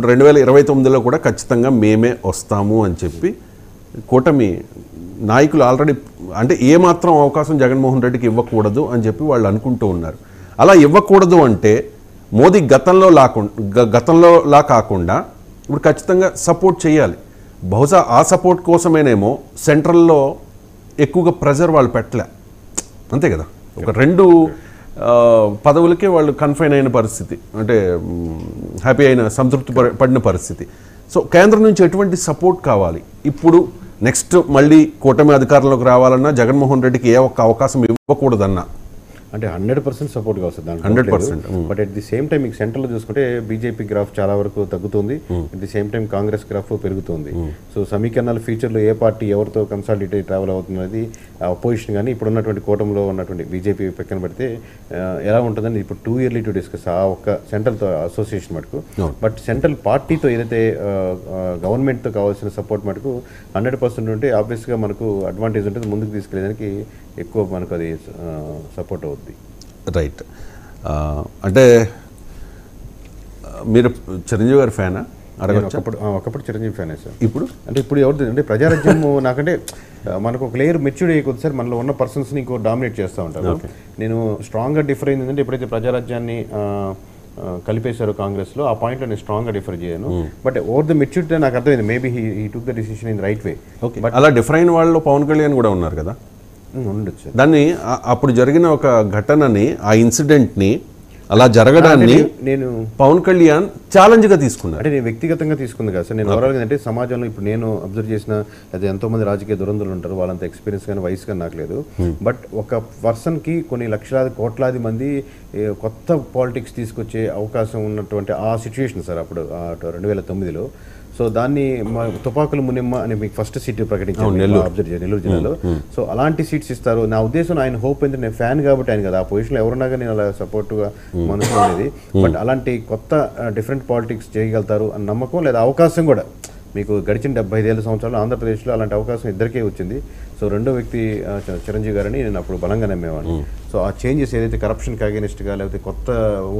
ఇప్పుడు 2029లో కూడా ఖచ్చితంగా మేమే వస్తాము అని చెప్పి కూటమి నాయకులు ఆల్రెడీ అంటే ఏమాత్రం అవకాశం జగన్మోహన్ రెడ్డికి ఇవ్వకూడదు అని చెప్పి వాళ్ళు అనుకుంటూ ఉన్నారు. అలా ఇవ్వకూడదు అంటే మోదీ గతంలోలా కాకుండా ఇప్పుడు ఖచ్చితంగా సపోర్ట్ చేయాలి. బహుశా ఆ సపోర్ట్ కోసమేనేమో సెంట్రల్లో ఎక్కువగా ప్రెజర్ వాళ్ళు పెట్టలే, అంతే కదా. ఒక 2 పదవులకే వాళ్ళు కన్ఫైన్ అయిన పరిస్థితి, అంటే హ్యాపీ అయిన సంతృప్తి పడిన పరిస్థితి. సో కేంద్రం నుంచి ఎటువంటి సపోర్ట్ కావాలి? ఇప్పుడు నెక్స్ట్ మళ్ళీ కూటమి అధికారంలోకి రావాలన్నా జగన్మోహన్ రెడ్డికి ఏ ఒక్క అవకాశం ఇవ్వకూడదన్నా అంటే 100% సపోర్ట్ కావచ్చు దాంట్లో 100%. But at the same time మీకు సెంట్రల్లో చూసుకుంటే బీజేపీ గ్రాఫ్ చాలా వరకు తగ్గుతుంది, at the same time Congress graph పెరుగుతుంది. సో సమీకరణాల ఫ్యూచర్లో ఏ పార్టీ ఎవరితో కన్సాలిడేట్ ట్రావెల్ అవుతున్నది అపోజిషన్ కానీ ఇప్పుడు ఉన్నటువంటి కూటమిలో ఉన్నటువంటి బీజేపీ పక్కన పెడితే ఎలా ఉంటుందని ఇప్పుడు టూ ఇయర్లీ టు డిస్కస్ ఆ ఒక్క సెంట్రల్తో అసోసియేషన్ మటుకు. బట్ సెంట్రల్ పార్టీతో ఏదైతే గవర్నమెంట్తో కావాల్సిన సపోర్ట్ మటుకు 100% ఉంటే ఆబ్వియస్గా మనకు అడ్వాంటేజ్ ఉంటుంది, ముందుకు తీసుకెళ్ళడానికి ఎక్కువ మనకు అది సపోర్ట్ అవుతుంది. రైట్. అంటే మీరు చిరంజీవి గారి ఫ్యానా? ఒకప్పుడు చిరంజీవి ఫ్యానే సార్. ఇప్పుడు అంటే ఇప్పుడు ఎవరిది అంటే ప్రజారాజ్యం నాకంటే మనకు ఒక లేయర్ మెచ్యూర్డ్ అయ్యే కొద్ది సార్ మనలో ఉన్న పర్సన్స్ని ఇంకో డామినేట్ చేస్తూ ఉంటారు. నేను స్ట్రాంగ్గా డిఫర్ అయింది ఏంటంటే ఎప్పుడైతే ప్రజారాజ్యాన్ని కలిపేశారు కాంగ్రెస్లో ఆ పాయింట్లో నేను స్ట్రాంగ్గా డిఫర్ చేయను. బట్ ఓవర్ ద మెచ్యూరిటీ నాకు అర్థమైంది, maybe he took the decision in right way. But అలా డిఫర్ అయిన వాళ్ళు పవన్ కళ్యాణ్ కూడా ఉన్నారు కదా. ఉండొచ్చు. దాన్ని అప్పుడు జరిగిన ఒక ఘటనని, ఆ ఇన్సిడెంట్ని అలా జరగడాన్ని నేను పవన్ కళ్యాణ్ ఛాలెంజ్గా తీసుకున్నాను. అంటే నేను వ్యక్తిగతంగా తీసుకుంది కదా సార్. నేను ఓవరాల్గా అంటే సమాజంలో ఇప్పుడు నేను అబ్జర్వ్ చేసిన అది ఎంతోమంది రాజకీయ దురంధులు ఉంటారు, వాళ్ళంత ఎక్స్పీరియన్స్ కానీ వయసు కానీ నాకు లేదు. బట్ ఒక పర్సన్కి కొన్ని లక్షలాది కోట్లాది మంది కొత్త పాలిటిక్స్ తీసుకొచ్చే అవకాశం ఉన్నటువంటి ఆ సిచ్యువేషన్ సార్ అప్పుడు 2009లో. సో దాన్ని తుపాకుల మునిమ్మ అని మీకు ఫస్ట్ సీట్ ప్రకటించాను నెల్లూరు జిల్లాలో. సో అలాంటి సీట్స్ ఇస్తారు. నా ఉద్దేశం ఆయన హోప్ ఏంటంటే నేను ఫ్యాన్ కాబట్టి ఆయన కదా ఆ పొజిషన్లో ఎవరున్నా కానీ నేను అలా సపోర్ట్గా మనసు ఉండేది. బట్ అలాంటి కొత్త డిఫరెంట్ పాలిటిక్స్ చేయగలుగుతారు అన్న నమ్మకం లేదా అవకాశం కూడా మీకు గడిచిన 75 సంవత్సరాలు ఆంధ్రప్రదేశ్లో అలాంటి అవకాశం ఇద్దరికే వచ్చింది. సో రెండో వ్యక్తి చిరంజీవి గారని నేను అప్పుడు బలంగా నమ్మేవాడిని. సో ఆ చేంజెస్ ఏదైతే కరప్షన్కి అగేనిస్ట్గా లేకపోతే కొత్త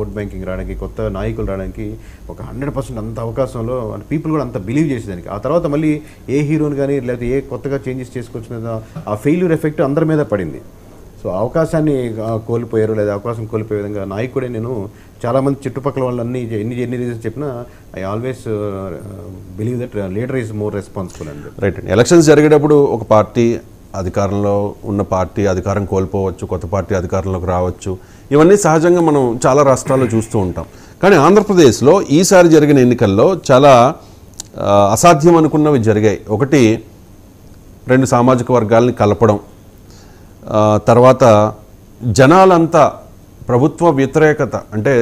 ఓట్ బ్యాంకింగ్ రావడానికి కొత్త నాయకులు రావడానికి ఒక 100% అంత అవకాశంలో పీపుల్ కూడా అంత బిలీవ్ చేసేదానికి. ఆ తర్వాత మళ్ళీ ఏ హీరోని కానీ లేకపోతే ఏ కొత్తగా చేంజెస్ చేసుకొచ్చిన ఆ ఫెయిల్యూర్ ఎఫెక్ట్ అందరి మీద పడింది. సో అవకాశాన్ని కోల్పోయారు లేదా అవకాశం కోల్పోయే విధంగా నాయకుడే నేను చాలామంది చుట్టుపక్కల వాళ్ళన్నీ ఎన్ని రీజన్స్ చెప్పినా I always believe that leader is more responsible అండి. రైట్ అండి. ఎలక్షన్స్ జరిగేటప్పుడు ఒక పార్టీ అధికారంలో ఉన్న పార్టీ అధికారం కోల్పోవచ్చు, కొత్త పార్టీ అధికారంలోకి రావచ్చు, ఇవన్నీ సహజంగా మనం చాలా రాష్ట్రాల్లో చూస్తూ ఉంటాం. కానీ ఆంధ్రప్రదేశ్లో ఈసారి జరిగిన ఎన్నికల్లో చాలా అసాధ్యం అనుకున్నవి జరిగాయి. ఒకటి, 2 సామాజిక వర్గాలని కలపడం, తర్వాత జనాలంతా ప్రభుత్వ వ్యతిరేకత, అంటే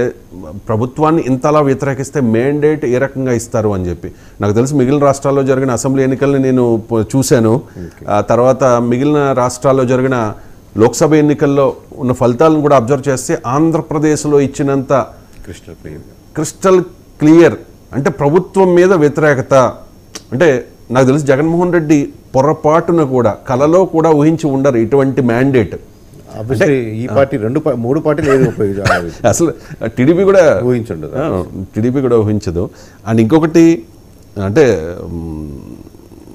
ప్రభుత్వాన్ని ఇంతలా వ్యతిరేకిస్తే మ్యాండేట్ ఏ రకంగా ఇస్తారు అని చెప్పి. నాకు తెలిసి మిగిలిన రాష్ట్రాల్లో జరిగిన అసెంబ్లీ ఎన్నికల్ని నేను చూశాను. తర్వాత మిగిలిన రాష్ట్రాల్లో జరిగిన లోక్సభ ఎన్నికల్లో ఉన్న ఫలితాలను కూడా అబ్జర్వ్ చేస్తే ఆంధ్రప్రదేశ్లో ఇచ్చినంత క్రిస్టల్ క్లియర్ అంటే ప్రభుత్వం మీద వ్యతిరేకత. అంటే నాకు తెలిసి జగన్మోహన్ రెడ్డి పొరపాటున కూడా కలలో కూడా ఊహించి ఉండరు ఇటువంటి మ్యాండేట్. ఈ పార్టీ 3 పార్టీలు ఏది అసలు టీడీపీ కూడా ఊహించండు, టీడీపీ కూడా ఊహించదు. అండ్ ఇంకొకటి అంటే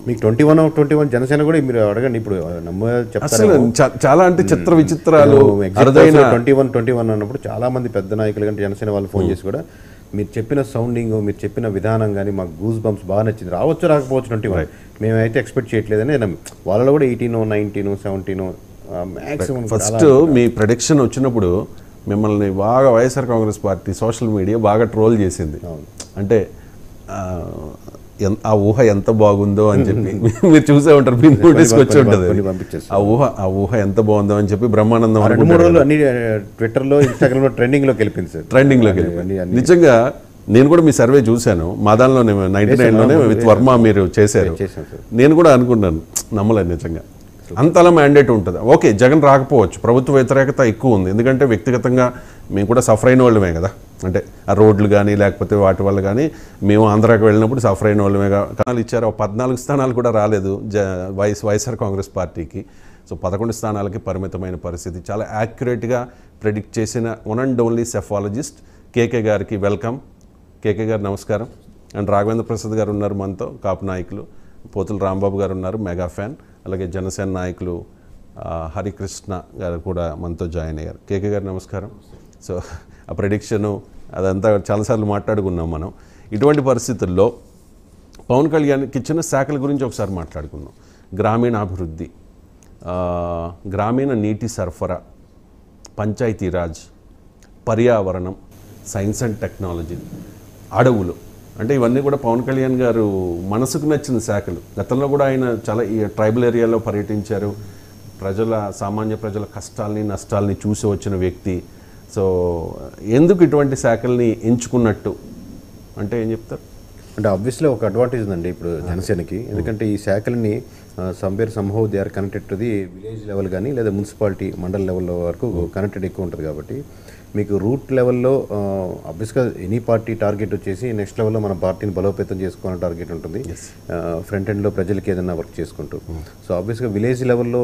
మీకు 21 జనసేన కూడా మీరు అడగండి ఇప్పుడు అసలు చాలా అంటే చిత్ర విచిత్రాలు 21 అన్నప్పుడు చాలా మంది పెద్ద నాయకులు కానీ జనసేన వాళ్ళు ఫోన్ చేసి కూడా మీరు చెప్పిన సౌండింగ్ మీరు చెప్పిన విధానం కానీ మాకు గూస్ బంప్స్ బాగా నచ్చింది, రావచ్చు రాకపోవచ్చు 21 మేమైతే ఎక్స్పెక్ట్ చేయట్లేదని. వాళ్ళలో కూడా 18, 19, 17 మ్యాక్సిమం. ఫస్ట్ మీ ప్రెడిక్షన్ వచ్చినప్పుడు మిమ్మల్ని బాగా YSR Congress party social media బాగా ట్రోల్ చేసింది. అంటే ఆ ఊహ ఎంత బాగుందో అని చెప్పి మీరు చూసే ఉంటారు, మీ నోటీస్కి వచ్చి ఉంటుంది. ఆ ఊహ ఎంత బాగుందో అని చెప్పి బ్రహ్మానందం 2-3 రోజులు అన్ని ట్విట్టర్లో ఇన్స్టాగ్రామ్లో ట్రెండింగ్లోకి వెళ్ళింది సార్. ట్రెండింగ్లోకి వెళ్ళింది. నిజంగా నేను కూడా మీ సర్వే చూశాను, మా దానిలోనే 99లోనే విత్ వర్మ మీరు చేశారు. నేను కూడా అనుకున్నాను, నమ్మలేదు నిజంగా అంతలా మ్యాండేట్ ఉంటుంది. ఓకే, జగన్ రాకపోవచ్చు, ప్రభుత్వ వ్యతిరేకత ఎక్కువ ఉంది, ఎందుకంటే వ్యక్తిగతంగా మేము కూడా సఫర్ అయిన వాళ్ళమే కదా. అంటే ఆ రోడ్లు కానీ లేకపోతే వాటి వల్ల కానీ మేము ఆంధ్రాకి వెళ్ళినప్పుడు సఫర్ అయిన వాళ్ళమే. కణాలు ఇచ్చారు, 14 స్థానాలు కూడా రాలేదు వైఎస్ఆర్ కాంగ్రెస్ పార్టీకి. సో 11 స్థానాలకి పరిమితమైన పరిస్థితి. చాలా యాక్యురేట్గా ప్రెడిక్ట్ చేసిన వన్ అండ్ ఓన్లీ సెఫాలజిస్ట్ కేకే గారికి వెల్కమ్. కేకే గారు నమస్కారం. అండ్ రాఘవేంద్ర ప్రసాద్ గారు ఉన్నారు మనతో, కాపు నాయకులు. పోతుల రాంబాబు గారు ఉన్నారు, మెగా ఫ్యాన్. అలాగే జనసేన నాయకులు హరికృష్ణ గారు కూడా మనతో జాయిన్ అయ్యారు. కేకే గారు నమస్కారం. సో ఆ ప్రెడిక్షను అదంతా చాలాసార్లు మాట్లాడుకున్నాం మనం. ఇటువంటి పరిస్థితుల్లో పవన్ కళ్యాణ్కి ఇచ్చిన శాఖల గురించి ఒకసారి మాట్లాడుకుందాం. గ్రామీణాభివృద్ధి, గ్రామీణ నీటి సరఫరా, పంచాయతీరాజ్, పర్యావరణం, సైన్స్ అండ్ టెక్నాలజీ, అడవులు, అంటే ఇవన్నీ కూడా పవన్ కళ్యాణ్ గారు మనసుకు నచ్చిన శాఖలు. గతంలో కూడా ఆయన చాలా ఈ ట్రైబల్ ఏరియాలో పర్యటించారు. సామాన్య ప్రజల కష్టాలని నష్టాలని చూసి వచ్చిన వ్యక్తి. సో ఎందుకు ఇటువంటి శాఖల్ని ఎంచుకున్నట్టు అంటే ఏం చెప్తారు? అంటే ఆబ్వియస్లీ ఒక అడ్వాంటేజ్ ఉందండి ఇప్పుడు జనసేనకి. ఎందుకంటే ఈ శాఖలని somehow they are connected to the village level కానీ లేదా మున్సిపాలిటీ మండల్ లెవెల్ వరకు కనెక్టెడ్ ఎక్కువ ఉంటుంది. కాబట్టి మీకు రూట్ లెవెల్లో ఆబ్వియస్గా ఎనీ పార్టీ టార్గెట్ వచ్చేసి నెక్స్ట్ లెవెల్లో మన పార్టీని బలోపేతం చేసుకోవాలని టార్గెట్ ఉంటుంది. ఫ్రంట్ ఎండ్లో ప్రజలకి ఏదైనా వర్క్ చేసుకుంటూ. సో ఆబ్వియస్గా విలేజ్ లెవెల్లో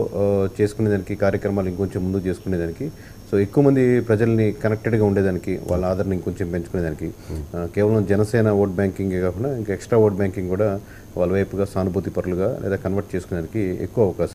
చేసుకునేదానికి, కార్యక్రమాలు ఇంకొంచెం ముందు చేసుకునేదానికి, సో ఎక్కువ మంది ప్రజల్ని కనెక్టెడ్గా ఉండేదానికి, వాళ్ళ ఆదరణ ఇంకొంచెం పెంచుకునేదానికి, కేవలం జనసేన ఓట్ బ్యాంకింగే కాకుండా ఇంకా ఎక్స్ట్రా ఓట్ బ్యాంకింగ్ కూడా వాళ్ళ వైపుగా సానుభూతి పరులుగా లేదా కన్వర్ట్ చేసుకునేదానికి ఎక్కువ అవకాశం